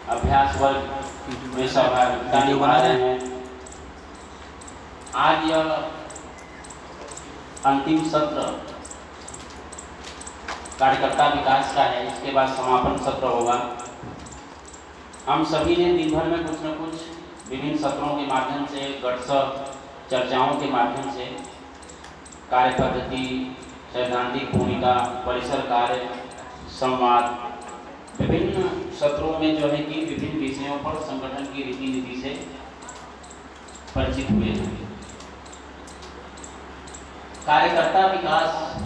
अभ्यास वर्ग में सहभागिता निभा रहे हैं। आज यह अंतिम सत्र कार्यकर्ता विकास का है, इसके बाद समापन सत्र होगा। हम सभी ने दिन भर में कुछ न कुछ विभिन्न सत्रों के माध्यम से, गठसभ चर्चाओं के माध्यम से कार्य पद्धति, सैद्धांतिक भूमिका, परिसर कार्य, संवाद, विभिन्न सत्रों में जो है कि विभिन्न विषयों पर संगठन की रीति नीति से परिचित हुए हैं। कार्यकर्ता विकास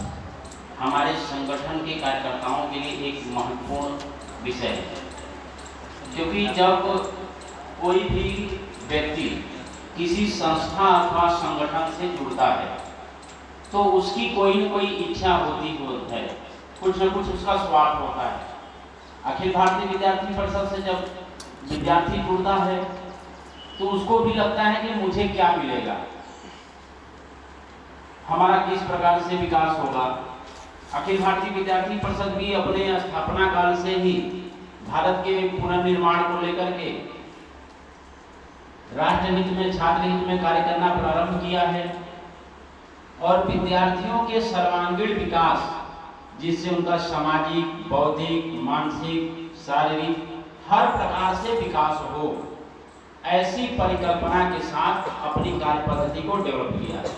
हमारे संगठन के कार्यकर्ताओं के लिए एक महत्वपूर्ण विषय है, क्योंकि जब कोई भी व्यक्ति किसी संस्था अथवा संगठन से जुड़ता है तो उसकी कोई न कोई इच्छा होती है, कुछ न कुछ उसका स्वार्थ होता है। अखिल भारतीय विद्यार्थी परिषद से जब विद्यार्थी जुड़ता है तो उसको भी लगता है कि मुझे क्या मिलेगा, हमारा किस प्रकार से विकास होगा। अखिल भारतीय विद्यार्थी परिषद भी अपने स्थापना काल से ही भारत के पुनर्निर्माण को लेकर के राष्ट्र हित में, छात्र हित में कार्य करना प्रारंभ किया है और विद्यार्थियों के सर्वांगीण विकास, जिससे उनका सामाजिक, बौद्धिक, मानसिक, शारीरिक हर प्रकार से विकास हो, ऐसी परिकल्पना के साथ अपनी कार्य पद्धति को डेवलप किया है।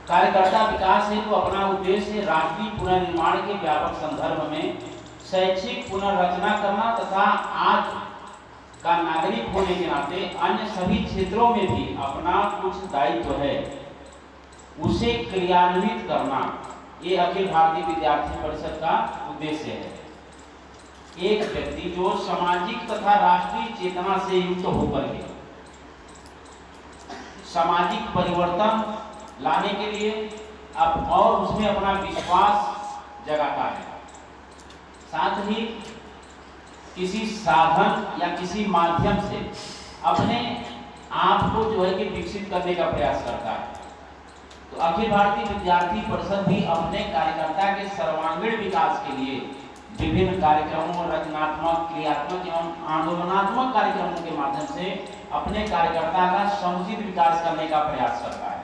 कार्यकर्ता विकास हेतु तो अपना उद्देश्य राष्ट्रीय पुनर्निर्माण के व्यापक संदर्भ में शैक्षिक पुनर्रचना करना तथा आज का नागरिक होने के नाते अन्य सभी क्षेत्रों में भी अपना कुछ दायित्व है उसे क्रियान्वित करना, ये अखिल भारतीय विद्यार्थी परिषद का उद्देश्य है। एक व्यक्ति जो सामाजिक तथा राष्ट्रीय चेतना से युक्त होकर के सामाजिक परिवर्तन लाने के लिए अब और उसमें अपना विश्वास जगाता है, साथ ही किसी साधन या किसी माध्यम से अपने आप को जो है कि विकसित करने का प्रयास करता है। तो अखिल भारतीय विद्यार्थी परिषद भी अपने कार्यकर्ता के सर्वांगीण विकास के लिए विभिन्न कार्यक्रमों, रचनात्मक, क्रियात्मक एवं आंदोलनात्मक कार्यक्रमों के माध्यम से अपने कार्यकर्ता का समुचित विकास करने का प्रयास करता है।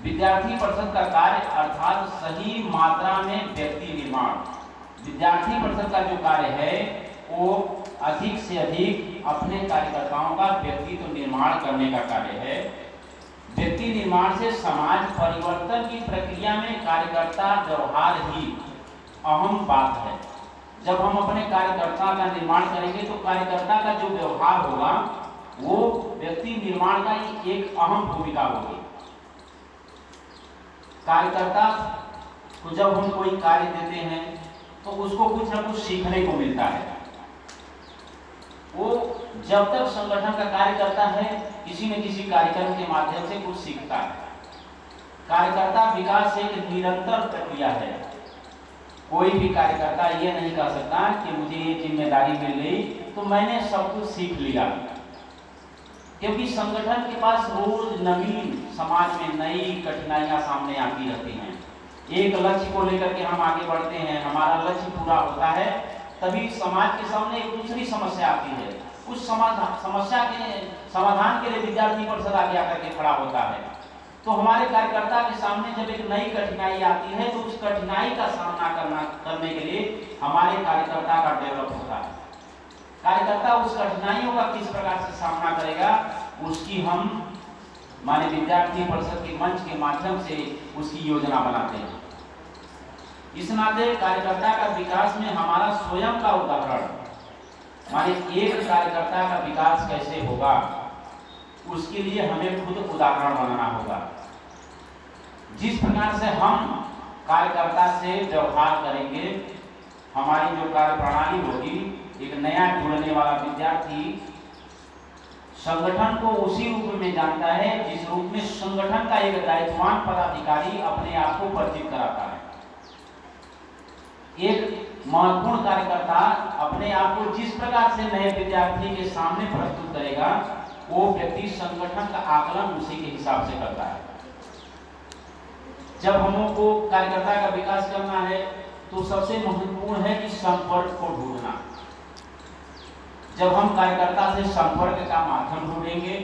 विद्यार्थी परिषद का कार्य अर्थात सही मात्रा में व्यक्ति निर्माण, विद्यार्थी परिषद का जो कार्य है वो अधिक से अधिक अपने कार्यकर्ताओं का व्यक्तित्व निर्माण करने का कार्य है। व्यक्ति निर्माण से समाज परिवर्तन की प्रक्रिया में कार्यकर्ता व्यवहार ही अहम बात है। जब हम अपने कार्यकर्ता का निर्माण करेंगे तो कार्यकर्ता का जो व्यवहार होगा वो व्यक्ति निर्माण का ही एक अहम भूमिका होगी। कार्यकर्ता को जब हम कोई कार्य देते हैं तो उसको कुछ न कुछ सीखने को मिलता है। वो जब तक संगठन का कार्य करता है किसी न किसी कार्यक्रम के माध्यम से कुछ सीखता है। कार्यकर्ता विकास एक निरंतर प्रक्रिया है। कोई भी कार्यकर्ता ये नहीं कह सकता कि मुझे ये जिम्मेदारी मिल गई तो मैंने सब कुछ सीख लिया, क्योंकि संगठन के पास रोज नवीन, समाज में नई कठिनाइयां सामने आती रहती हैं। एक लक्ष्य को लेकर के हम आगे बढ़ते हैं, हमारा लक्ष्य पूरा होता है, तभी समाज के सामने एक दूसरी समस्या आती है। उस समस्या के समाधान के लिए विद्यार्थी परिषद आगे आकर के खड़ा होता है। तो हमारे कार्यकर्ता के सामने जब एक नई कठिनाई आती है तो उस कठिनाई का सामना करने के लिए हमारे कार्यकर्ता का डेवलप होता है। कार्यकर्ता उस कठिनाइयों का किस प्रकार से सामना करेगा उसकी हम माने विद्यार्थी परिषद के मंच के माध्यम से उसकी योजना बनाते हैं। इस नाते कार्यकर्ता का विकास में हमारा स्वयं का उदाहरण, माने एक कार्यकर्ता का विकास कैसे होगा उसके लिए हमें खुद उदाहरण बनाना होगा। जिस प्रकार से हम कार्यकर्ता से व्यवहार करेंगे, हमारी जो कार्य प्रणाली होगी, एक नया जुड़ने वाला विद्यार्थी संगठन को उसी रूप में जानता है जिस रूप में संगठन का एक दायित्ववान पदाधिकारी अपने आप को परिचित कराता है। एक महत्वपूर्ण कार्यकर्ता अपने आप को जिस प्रकार से नए विद्यार्थी के सामने प्रस्तुत करेगा, वो व्यक्ति संगठन का आकलन उसी के हिसाब से करता है। जब हमको कार्यकर्ता का विकास करना है तो सबसे महत्वपूर्ण है कि संपर्क को ढूंढना। जब हम कार्यकर्ता से संपर्क का माध्यम ढूंढेंगे,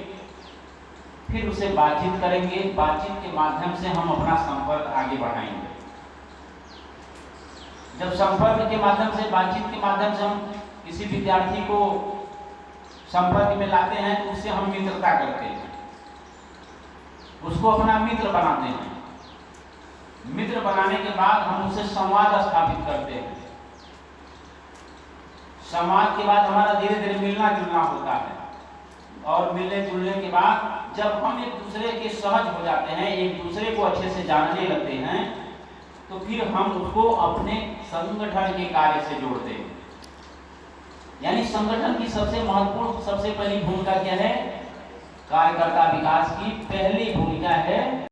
फिर उसे बातचीत करेंगे, बातचीत के माध्यम से हम अपना संपर्क आगे बढ़ाएंगे। जब संपर्क के माध्यम से, बातचीत के माध्यम से हम किसी विद्यार्थी को संपर्क में लाते हैं तो उससे हम मित्रता करते हैं, उसको अपना मित्र बनाते हैं। मित्र बनाने के बाद हम उससे संवाद स्थापित करते हैं। संवाद के बाद हमारा धीरे धीरे मिलना जुलना होता है, और मिलने जुलने के बाद जब हम एक दूसरे के सहज हो जाते हैं, एक दूसरे को अच्छे से जानने लगते हैं, तो फिर हम उसको अपने संगठन के कार्य से जोड़ते हैं। यानी संगठन की सबसे महत्वपूर्ण, सबसे पहली भूमिका क्या है? कार्यकर्ता विकास की पहली भूमिका है